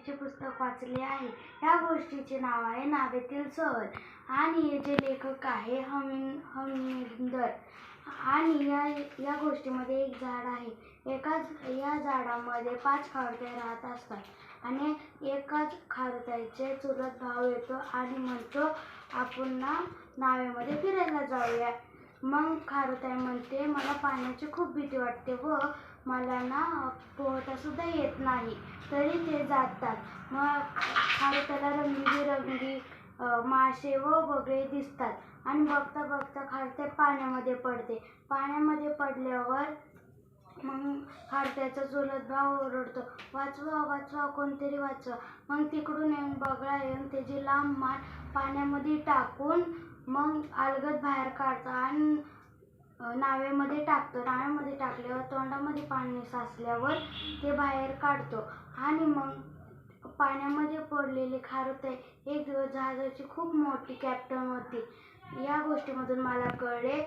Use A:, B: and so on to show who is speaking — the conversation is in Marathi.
A: गोष्टीचे पुस्तक वाचले आहे. या गोष्टीचे नाव आहे नावेतील सहल आणि जे लेखक आहे हमिंदर. आणि या गोष्टीमध्ये एक झाड आहे. या झाडामध्ये 5 खारुताई राहत असतात आणि एकाच खारुताईचे चुलत भाऊ येतो आणि म्हणतो आपण ना नावेमध्ये फिरायला जाऊया. मग खारुताई म्हणते मला पाण्याची खूप भीती वाटते व मला ना पोहता सुद्धा येत नाही. तरी ते जातात. मग खारुताईला रंगीबेरंगी मासे व बगळे दिसतात आणि बघता बघता खारुताई पाण्यामध्ये पडते. पाण्यामध्ये पडल्यावर मग खारुताईचा चुलत भाऊ ओरडतो वाचवा वाचवा कोणतरी वाचवा. मग तिकडून येऊन बगळा येऊन त्याची लांब मान पाण्यामध्ये टाकून मग अलगद बाहेर काढतो आणि नावेमध्ये टाकतो. नावेमध्ये टाकल्यावर तोंडामध्ये पाणी साचल्यावर ते बाहेर काढतो आणि मग पाण्यामध्ये पडलेली खारुताई एक दिवस जहाजाची खूप मोठी कॅप्टन होती. या गोष्टीमधून मला कळले